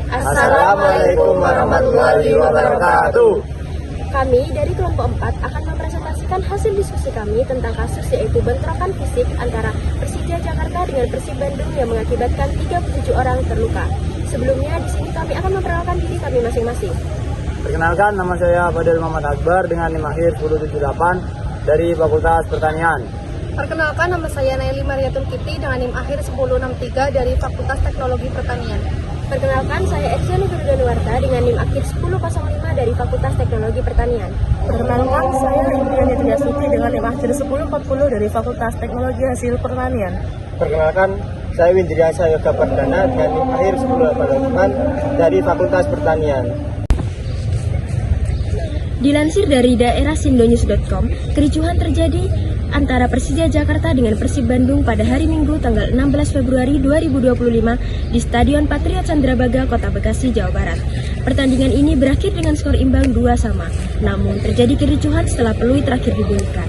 Assalamualaikum warahmatullahi wabarakatuh. Kami dari kelompok 4 akan mempresentasikan hasil diskusi kami tentang kasus yaitu bentrokan fisik antara Persija Jakarta dengan Persib Bandung yang mengakibatkan 37 orang terluka. Sebelumnya di sini kami akan memperkenalkan diri kami masing-masing. Perkenalkan, nama saya Fadil Muhammad Akbar dengan NIM akhir 1078 dari Fakultas Pertanian. Perkenalkan, nama saya Naili Mariatul Kiti dengan NIM akhir 1063 dari Fakultas Teknologi Pertanian. Perkenalkan, saya Etienne Nuwarta dengan NIM akhir 1005 dari Fakultas Teknologi Pertanian. Perkenalkan, saya Indriani Triasuti dengan NIM akhir 1040 dari Fakultas Teknologi Hasil Pertanian. Perkenalkan, saya Windriasa Yoga Pardana dengan NIM akhir 1088 dari Fakultas Pertanian. Dilansir dari daerah sindonews.com, kericuhan terjadi antara Persija Jakarta dengan Persib Bandung pada hari Minggu tanggal 16 Februari 2025 di Stadion Patriot Candrabaga, Kota Bekasi, Jawa Barat. Pertandingan ini berakhir dengan skor imbang 2-2, namun terjadi kericuhan setelah peluit terakhir dibunyikan.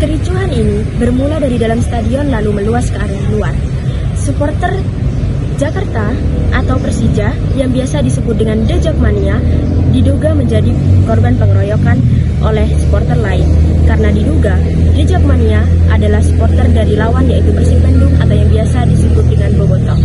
Kericuhan ini bermula dari dalam stadion lalu meluas ke area luar. Supporter Jakarta atau Persija yang biasa disebut dengan The Jakmania diduga menjadi korban pengeroyokan oleh supporter lain karena diduga The Jakmania adalah supporter dari lawan yaitu Persib Bandung atau yang biasa disebut dengan Bobotoh.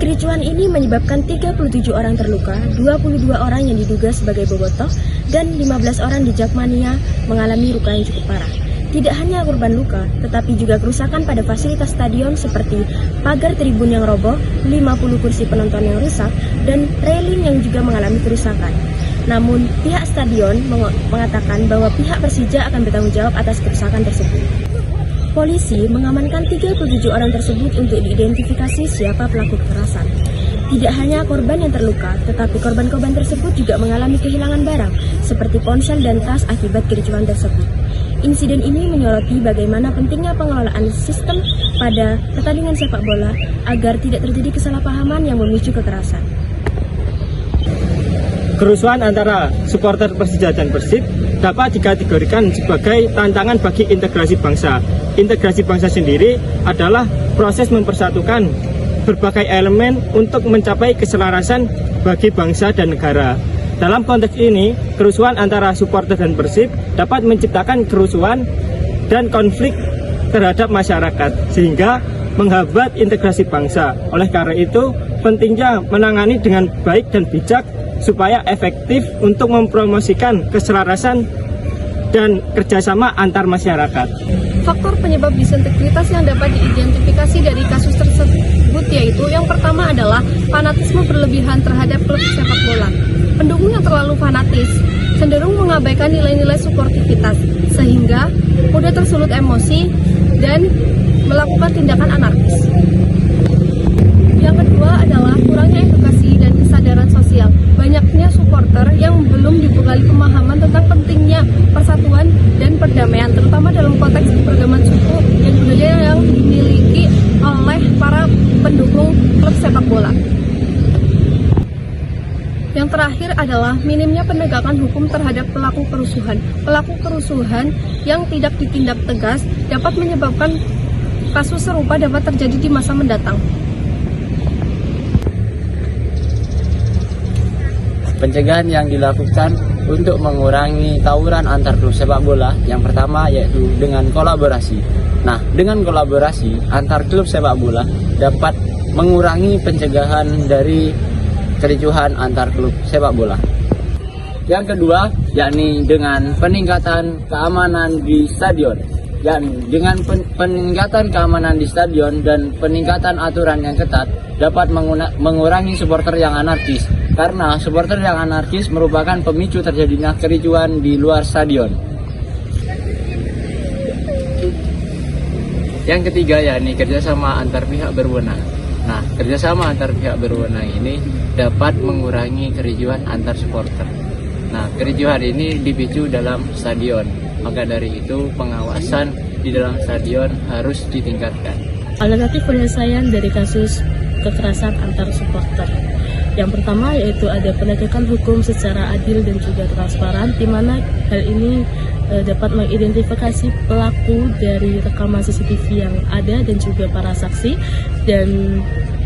Kericuhan ini menyebabkan 37 orang terluka, 22 orang yang diduga sebagai Bobotoh dan 15 orang The Jakmania mengalami luka yang cukup parah. Tidak hanya korban luka, tetapi juga kerusakan pada fasilitas stadion seperti pagar tribun yang roboh, 50 kursi penonton yang rusak, dan railing yang juga mengalami kerusakan. Namun, pihak stadion mengatakan bahwa pihak Persija akan bertanggung jawab atas kerusakan tersebut. Polisi mengamankan 37 orang tersebut untuk diidentifikasi siapa pelaku kekerasan. Tidak hanya korban yang terluka, tetapi korban-korban tersebut juga mengalami kehilangan barang, seperti ponsel dan tas akibat kericuhan tersebut. Insiden ini menyoroti bagaimana pentingnya pengelolaan sistem pada pertandingan sepak bola agar tidak terjadi kesalahpahaman yang memicu kekerasan. Kerusuhan antara supporter Persija dan Persib dapat dikategorikan sebagai tantangan bagi integrasi bangsa. Integrasi bangsa sendiri adalah proses mempersatukan berbagai elemen untuk mencapai keselarasan bagi bangsa dan negara. Dalam konteks ini, kerusuhan antara supporter dan Persib dapat menciptakan kerusuhan dan konflik terhadap masyarakat, sehingga menghambat integrasi bangsa. Oleh karena itu, pentingnya menangani dengan baik dan bijak supaya efektif untuk mempromosikan keselarasan dan kerjasama antar masyarakat. Faktor penyebab disintegritas yang dapat diidentifikasi dari kasus tersebut yaitu yang pertama adalah fanatisme berlebihan terhadap klub sepak bola. Pendukung yang terlalu fanatis cenderung mengabaikan nilai-nilai suportivitas sehingga mudah tersulut emosi dan melakukan tindakan anarkis. Yang kedua adalah kurangnya edukasi dan kesadaran sosial. Banyaknya supporter yang belum dibekali pemahaman tentang pentingnya persatuan dan perdamaian, terutama dalam konteks keberagaman suku dan budaya yang dimiliki oleh para pendukung klub sepak bola. Yang terakhir adalah minimnya penegakan hukum terhadap pelaku kerusuhan. Pelaku kerusuhan yang tidak ditindak tegas dapat menyebabkan kasus serupa dapat terjadi di masa mendatang. Pencegahan yang dilakukan untuk mengurangi tawuran antar klub sepak bola yang pertama yaitu dengan kolaborasi. Nah, dengan kolaborasi antar klub sepak bola dapat mengurangi pencegahan dari kericuhan antar klub sepak bola. Yang kedua, yakni dengan peningkatan keamanan di stadion. Dengan peningkatan keamanan di stadion dan peningkatan aturan yang ketat dapat mengurangi supporter yang anarkis. Karena supporter yang anarkis merupakan pemicu terjadinya kericuhan di luar stadion. Yang ketiga, yakni kerjasama antar pihak berwenang. Nah, kerjasama antar pihak berwenang ini dapat mengurangi kericuhan antar supporter. Nah, kericuhan ini dipicu dalam stadion. Maka dari itu, pengawasan di dalam stadion harus ditingkatkan. Alternatif penyelesaian dari kasus kekerasan antar supporter. Yang pertama yaitu ada penegakan hukum secara adil dan juga transparan, di mana hal ini dapat mengidentifikasi pelaku dari rekaman CCTV yang ada dan juga para saksi, dan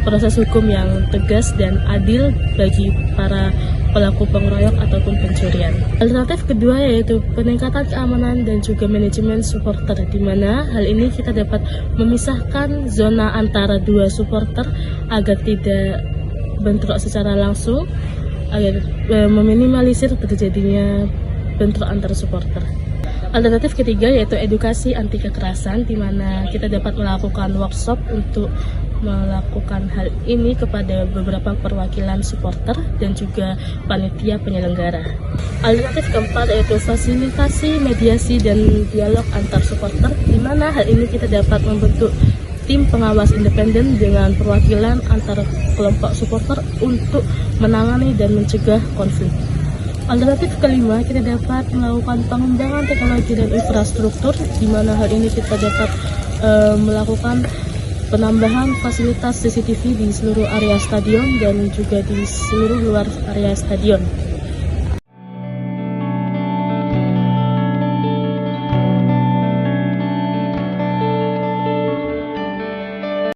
proses hukum yang tegas dan adil bagi para pelaku pengeroyok ataupun pencurian. Alternatif kedua yaitu peningkatan keamanan dan juga manajemen supporter, di mana hal ini kita dapat memisahkan zona antara dua supporter agar tidak bentrok secara langsung, agar meminimalisir terjadinya bentrok antar supporter. Alternatif ketiga yaitu edukasi anti kekerasan, di mana kita dapat melakukan workshop untuk melakukan hal ini kepada beberapa perwakilan supporter dan juga panitia penyelenggara. Alternatif keempat yaitu fasilitasi mediasi dan dialog antar supporter, di mana hal ini kita dapat membentuk tim pengawas independen dengan perwakilan antar kelompok supporter untuk menangani dan mencegah konflik. Alternatif kelima, kita dapat melakukan pengembangan teknologi dan infrastruktur, di mana hal ini kita dapat melakukan penambahan fasilitas CCTV di seluruh area stadion dan juga di seluruh luar area stadion.